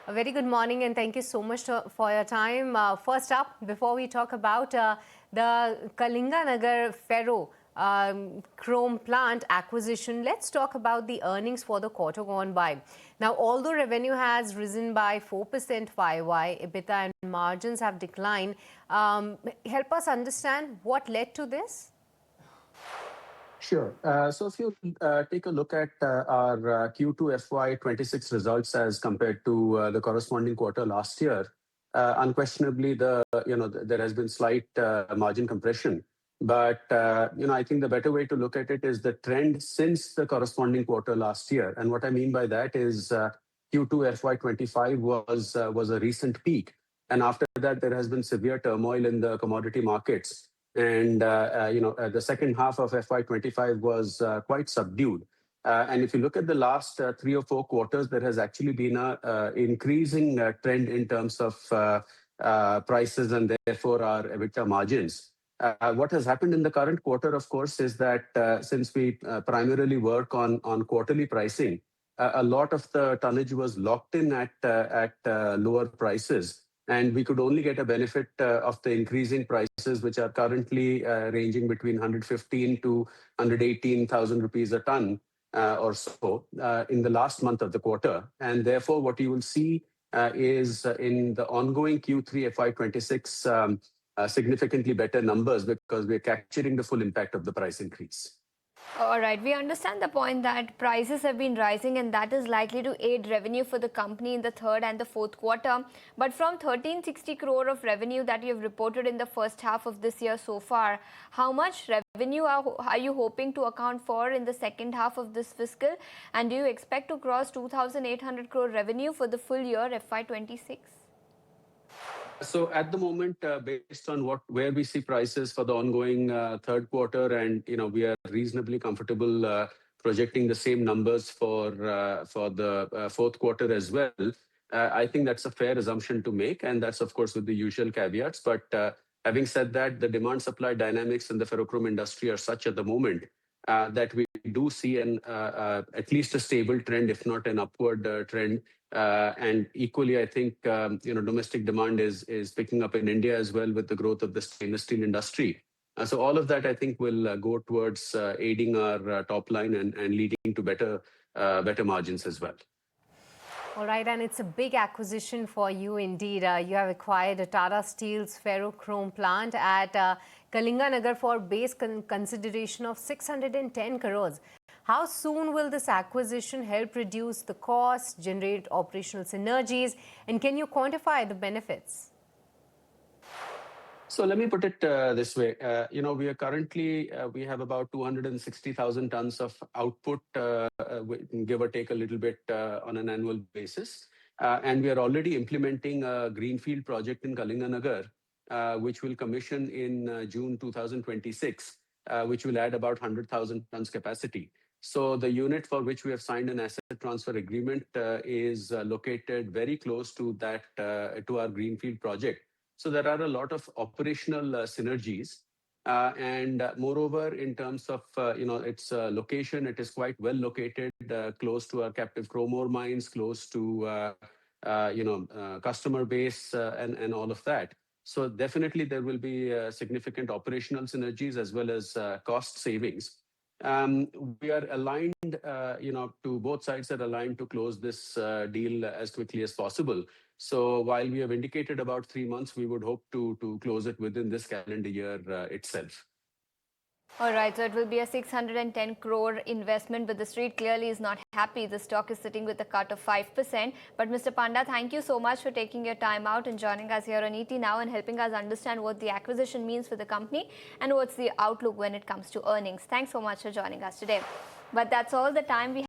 A very good morning and thank you so much for your time. First up, before we talk about the Kalinganagar Ferrochrome plant acquisition, let's talk about the earnings for the quarter gone by. Now, although revenue has risen by 4% YY, EBITDA and margins have declined. Help us understand what led to this? Sure. So if you take a look at our Q2 FY26 results as compared to the corresponding quarter last year, unquestionably, there has been slight margin compression. But I think the better way to look at it is the trend since the corresponding quarter last year. And what I mean by that is Q2 FY25 was a recent peak, and after that there has been severe turmoil in the commodity markets. And the second half of FY25 was quite subdued. And if you look at the last 3 or 4 quarters, there has actually been a increasing trend in terms of prices and therefore our EBITDA margins. What has happened in the current quarter, of course, is that since we primarily work on quarterly pricing, a lot of the tonnage was locked in at lower prices. And we could only get a benefit of the increasing prices, which are currently ranging between 115 to 118,000 rupees a ton or so in the last month of the quarter. And therefore, what you will see is in the ongoing Q3 FY26 significantly better numbers because we're capturing the full impact of the price increase. All right, we understand the point that prices have been rising and that is likely to aid revenue for the company in the third and the fourth quarter. But from 1360 crore of revenue that you have reported in the first half of this year so far, how much revenue are you hoping to account for in the second half of this fiscal? And do you expect to cross 2,800 crore revenue for the full year FY26? So at the moment, based on where we see prices for the ongoing third quarter, and we are reasonably comfortable projecting the same numbers for the fourth quarter as well. I think that's a fair assumption to make, and that's of course with the usual caveats. But having said that, the demand-supply dynamics in the ferrochrome industry are such at the moment that we do see at least a stable trend, if not an upward trend. And equally, I think domestic demand is picking up in India as well with the growth of the stainless steel industry. So all of that, I think, will go towards aiding our top line and leading to better margins as well. All right, and it's a big acquisition for you indeed. You have acquired a Tata Steel's ferrochrome plant at Kalinganagar for base consideration of 610 crores. How soon will this acquisition help reduce the cost, generate operational synergies, and can you quantify the benefits? So let me put it this way. We are currently, we have about 260,000 tons of output, give or take a little bit on an annual basis. And we are already implementing a greenfield project in Kalinganagar, which will commission in June 2026, which will add about 100,000 tons capacity. So the unit for which we have signed an asset transfer agreement is located very close to that, to our greenfield project. So there are a lot of operational synergies. And moreover, in terms of its location, it is quite well located, close to our captive chrome ore mines, close to customer base and all of that. So definitely there will be significant operational synergies as well as cost savings. We are aligned, to both sides are aligned to close this deal as quickly as possible. So while we have indicated about 3 months, we would hope to close it within this calendar year itself. All right, so it will be a 610 crore investment, but the street clearly is not happy. The stock is sitting with a cut of 5%. But Mr. Panda, thank you so much for taking your time out and joining us here on ET Now and helping us understand what the acquisition means for the company and what's the outlook when it comes to earnings. Thanks so much for joining us today. But that's all the time we have.